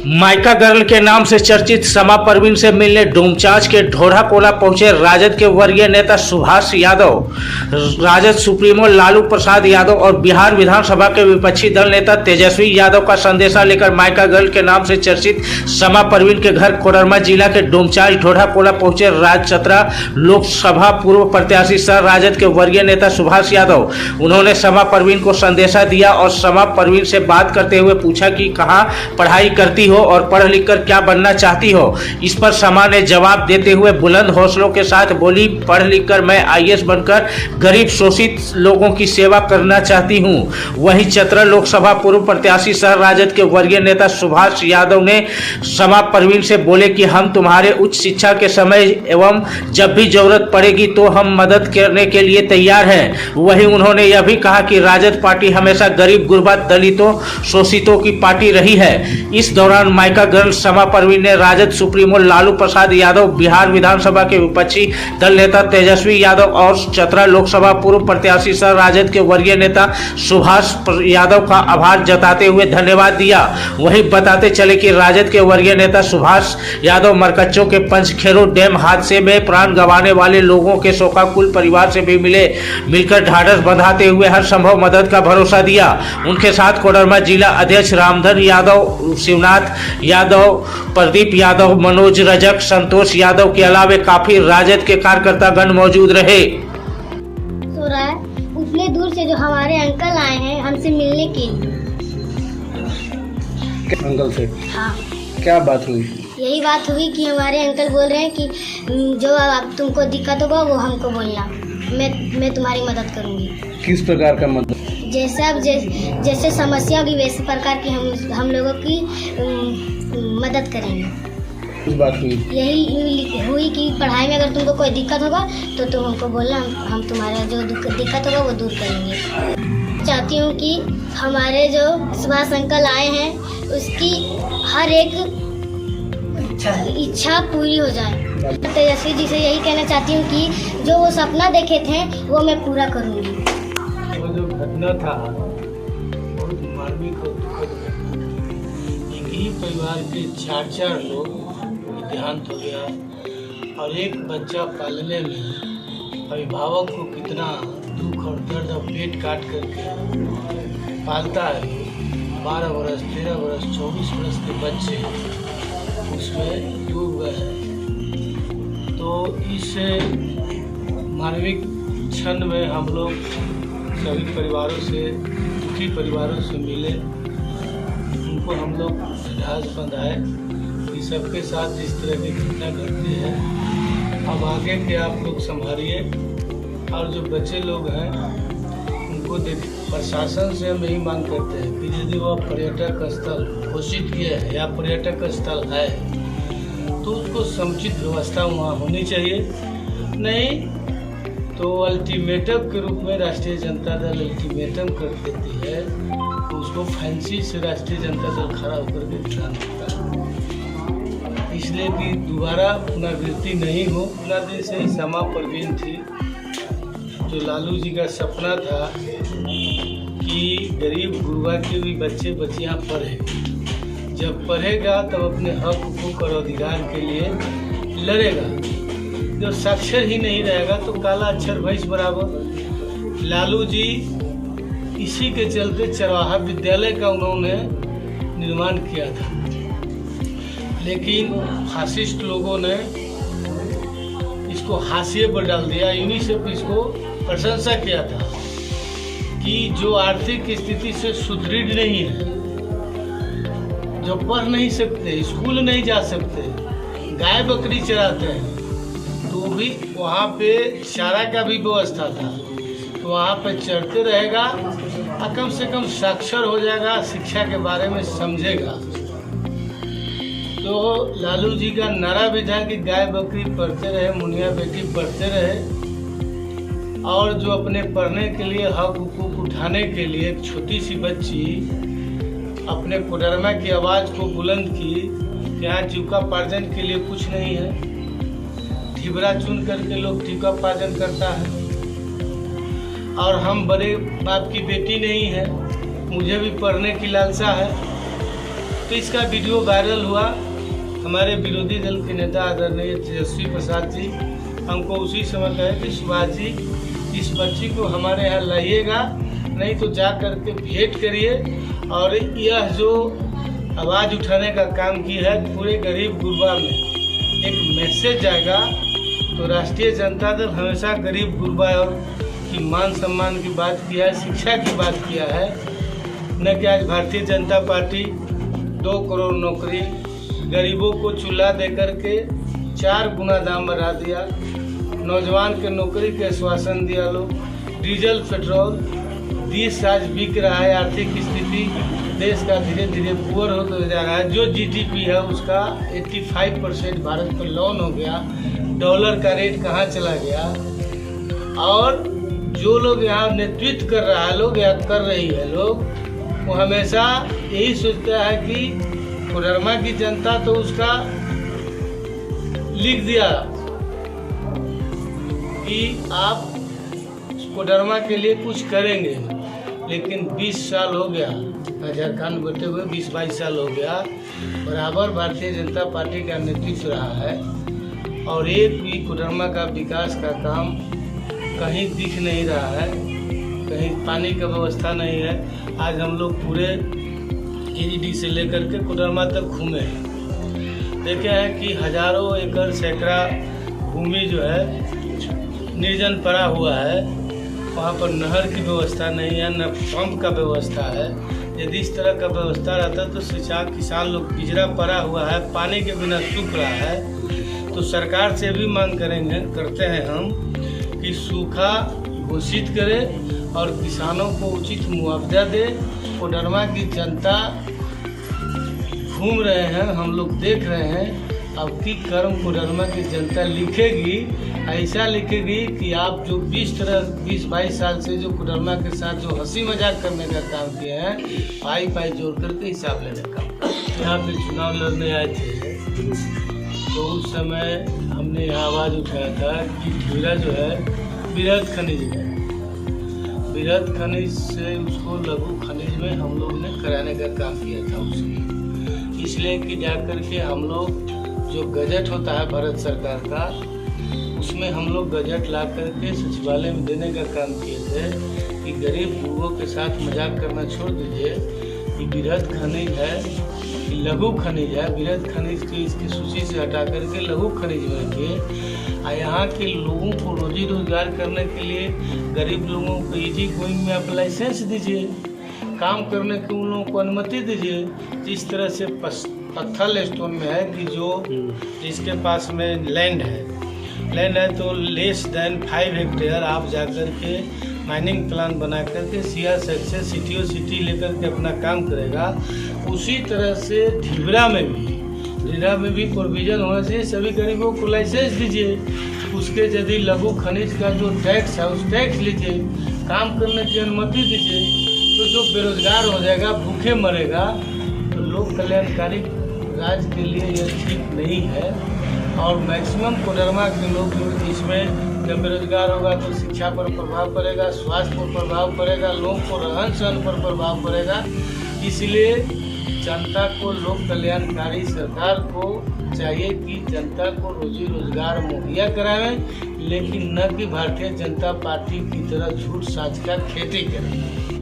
Mica girl के नाम से चर्चित समा परवीन से मिलने डोमचांच के ढोढ़ा कोला पहुंचे राजद के वरीय नेता सुभाष यादव, राजद सुप्रीमो लालू प्रसाद यादव और बिहार विधानसभा के विपक्षी दल नेता तेजस्वी यादव का संदेशा लेकर माइका गर्ल के नाम से चर्चित समा परवीन के घर कोडरमा जिला के डोमचांच ढोढ़ा कोला पहुंचे राजचतरा लोकसभा पूर्व प्रत्याशी सह राजद के वरीय नेता सुभाष यादव। उन्होंने समा परवीन को संदेशा दिया और समा परवीन से बात करते हुए पूछा कि कहाँ पढ़ाई करती हो और पढ़ लिख कर क्या बनना चाहती हो। इस पर समा ने जवाब देते हुए बुलंद हौसलों के साथ बोली, पढ़ लिख कर मैं आईएएस बनकर गरीब शोषित लोगों की सेवा करना चाहती हूं। वहीं चतरा लोकसभा पूर्व प्रत्याशी सह राजद के वरीय नेता सुभाष यादव ने समा परवीन से बोले कि हम तुम्हारे उच्च शिक्षा के समय एवं जब भी जरूरत पड़ेगी तो हम मदद करने के लिए तैयार हैं। वहीं उन्होंने यह भी कहा कि राजद पार्टी हमेशा गरीब गुरबा दलितों शोषितों की पार्टी रही है। इस दौरान माइका गर्ल समा परवीन ने राजद सुप्रीमो लालू प्रसाद यादव, बिहार विधानसभा के विपक्षी दल नेता तेजस्वी यादव और चतरा लोकसभा पूर्व प्रत्याशी सह राजद के वरीय नेता सुभाष यादव का आभार जताते हुए धन्यवाद दिया। वहीं बताते चले कि राजद के वरीय नेता सुभाष यादव मरकच्चों के पंचखेरो डैम हादसे में प्राण गंवाने वाले लोगों के शोकाकुल परिवार से भी मिलकर ढाढ़स बंधाते हुए हर संभव मदद का भरोसा दिया। उनके साथ कोडरमा जिला अध्यक्ष रामधन यादव, शिवनाथ यादव, प्रदीप यादव, मनोज रजक, संतोष यादव के अलावा काफी राजद के कार्यकर्तागण मौजूद रहे। सो रहा है उतने दूर से जो हमारे अंकल आए हैं हमसे मिलने के लिए। अंकल से हाँ, क्या बात हुई? यही बात हुई कि हमारे अंकल बोल रहे हैं कि जो अब तुमको दिक्कत होगा वो हमको बोलना, मैं तुम्हारी मदद करूंगी। किस प्रकार का मदद? जैसे समस्या होगी वैसे प्रकार की हम लोगों की मदद करेंगे। कुछ बात हुई? यही हुई कि पढ़ाई में अगर तुमको कोई दिक्कत होगा तो तुम हमको बोलना, हम तुम्हारा जो दिक्कत होगा वो दूर करेंगे। चाहती हूँ कि हमारे जो सुभाष अंकल आए हैं उसकी हर एक इच्छा पूरी हो जाए। तेजस्वी जी से यही कहना चाहती हूँ कि जो वो सपना देखे थे वो मैं पूरा करूँगी। वो जो घटना था बहुत मार्मिक और दुखद घटना। एक ही परिवार के चार लोग देहांत हो गया और एक बच्चा पालने में अभिभावक को कितना दुख और दर्द और पेट काट करके पालता है। 12 वर्ष, 13 वर्ष, 24 वर्ष के बच्चे उसमें डूब गए हैं। तो इस मानविक क्षण में हम लोग सभी परिवारों से, दुखी परिवारों से मिले, उनको हम लोग ढास बंधाए कि सबके साथ इस तरह की घटना घटती है। अब आगे के आप लोग संभालिए और जो बच्चे लोग हैं उनको प्रशासन से हम यही मांग करते हैं कि यदि वह पर्यटक स्थल घोषित किया है या पर्यटक स्थल है तो उसको समुचित व्यवस्था वहाँ होनी चाहिए। नहीं तो अल्टीमेटम के रूप में राष्ट्रीय जनता दल अल्टीमेटम कर देती है तो उसको फैंसी से राष्ट्रीय जनता दल खड़ा होकर के ध्यान देता है, इसलिए कि दोबारा पुनरावृत्ति नहीं हो। अपना देश से समा परवीन थी जो लालू जी का सपना था कि गरीब गुरबा के भी बच्चे बच्चियाँ पढ़े। जब पढ़ेगा तब अपने हक हुकूक और अधिकार के लिए लड़ेगा। जो साक्षर ही नहीं रहेगा तो काला अक्षर भैंस बराबर। लालू जी इसी के चलते चरवाहा विद्यालय का उन्होंने निर्माण किया था, लेकिन फासिस्ट लोगों ने इसको हाशिए पर डाल दिया। यूनिसेफ इसको प्रशंसा किया था कि जो आर्थिक स्थिति से सुदृढ़ नहीं है, जो पढ़ नहीं सकते, स्कूल नहीं जा सकते, गाय बकरी चराते हैं, तो भी वहाँ पे चारा का भी व्यवस्था था, तो वहाँ पे चढ़ते रहेगा और कम से कम साक्षर हो जाएगा, शिक्षा के बारे में समझेगा। तो लालू जी का नारा भी था कि गाय बकरी पढ़ते रहे, मुनिया बेटी पढ़ते रहे, और जो अपने पढ़ने के लिए हक हुकूक उठाने के लिए एक छोटी सी बच्ची अपने कोडरमा की आवाज़ को बुलंद की कि यहाँ जीविकोपार्जन के लिए कुछ नहीं है, ठिबरा चुन करके लोग जीविकोपार्जन करता है, और हम बड़े बाप की बेटी नहीं है, मुझे भी पढ़ने की लालसा है। तो इसका वीडियो वायरल हुआ। हमारे विरोधी दल के नेता आदरणीय तेजस्वी प्रसाद जी हमको उसी समय कहे कि सुभाष जी इस बच्ची को हमारे यहाँ लाइएगा, नहीं तो जा कर के भेंट करिए और यह जो आवाज़ उठाने का काम की है पूरे गरीब गुरबा में एक मैसेज जाएगा। तो राष्ट्रीय जनता दल हमेशा गरीब गुरबा और की मान सम्मान की बात किया है, शिक्षा की बात किया है। न कि आज भारतीय जनता पार्टी 2 करोड़ नौकरी गरीबों को चूल्हा दे करके 4 गुना दाम बढ़ा दिया, नौजवान के नौकरी के आश्वासन दिया लोग, डीजल पेट्रोल 20 आज बिक रहा है। आर्थिक स्थिति देश का धीरे धीरे पुअर होता जा रहा है। जो जीडीपी है उसका 85% भारत पर लोन हो गया, डॉलर का रेट कहाँ चला गया। और जो लोग यहाँ नेतृत्व कर रहा है लोग या कर रही है लोग, वो हमेशा यही सोचता है कि कोडरमा की जनता तो उसका लिख दिया कि आप कोडरमा के लिए कुछ करेंगे, लेकिन 20 साल हो गया झारखंड बैठे हुए, 20-22 साल हो गया, बराबर भारतीय जनता पार्टी का नेतृत्व रहा है और एक भी कोडरमा का विकास का काम कहीं दिख नहीं रहा है, कहीं पानी का व्यवस्था नहीं है। आज हम लोग पूरे एजीडी से लेकर के कोडरमा तक घूमे हैं, देखे हैं कि हजारों एकड़ सैकड़ा भूमि जो है निर्जन पड़ा हुआ है, वहाँ पर नहर की व्यवस्था नहीं है, न पंप का व्यवस्था है। यदि इस तरह का व्यवस्था रहता तो किसान लोग पिछड़ा पड़ा हुआ है, पानी के बिना सूख रहा है। तो सरकार से भी मांग करते हैं हम कि सूखा घोषित करे और किसानों को उचित मुआवजा दे। कोडरमा की जनता घूम रहे हैं, हम लोग देख रहे हैं। अब की कर्म कोडरमा की जनता लिखेगी, ऐसा लिखेगी कि आप जो 20-22 साल से जो कोडरमा के साथ जो हंसी मजाक करने का काम किए हैं, पाई जोड़ करके हिसाब लेने का। यहाँ पे चुनाव लड़ने आए थे तो उस समय हमने यहाँ आवाज़ उठाया था कि ढीरा जो है बृहद खनिज है, बृहद खनिज से उसको लघु खनिज में हम लोग ने कराने का काम किया था उसकी। इसलिए कि जाकर के हम लोग जो गजट होता है भारत सरकार का, उसमें हम लोग गजट ला करके सचिवालय में देने का काम किए थे कि गरीब लोगों के साथ मजाक करना छोड़ दीजिए कि बृहद खनिज है कि लघु खनिज है। बृहद खनिज की इसकी सूची से हटा करके लघु खनिज में रखिए। यहाँ के लोगों को रोजी रोजगार करने के लिए गरीब लोगों को इजी गोइंग में आप लाइसेंस दीजिए, काम करने की उन लोगों को अनुमति दीजिए। जिस तरह से पत्थल स्टोन में है कि जो जिसके पास में लैंड है तो लेस देन 5 हेक्टेयर आप जाकर के माइनिंग प्लान बना करके CR से सिटी लेकर के अपना काम करेगा। उसी तरह से ढीबरा में भी प्रोविज़न होना चाहिए। सभी गरीबों को लाइसेंस दीजिए, उसके यदि लघु खनिज का जो टैक्स है उस टैक्स लीजिए, काम करने की अनुमति दीजिए। तो जो बेरोजगार हो जाएगा, भूखे मरेगा, तो लोक कल्याणकारी राज्य के लिए यह ठीक नहीं है। और मैक्सिमम कोडरमा के लोग इसमें जब बेरोजगार होगा तो शिक्षा पर प्रभाव पड़ेगा, स्वास्थ्य पर प्रभाव पड़ेगा, लोगों को रहन सहन पर प्रभाव पड़ेगा। इसलिए जनता को लोक कल्याणकारी सरकार को चाहिए कि जनता को रोजी रोजगार मुहैया कराएं, लेकिन न कि भारतीय जनता पार्टी की तरह झूठ साच का खेती करें।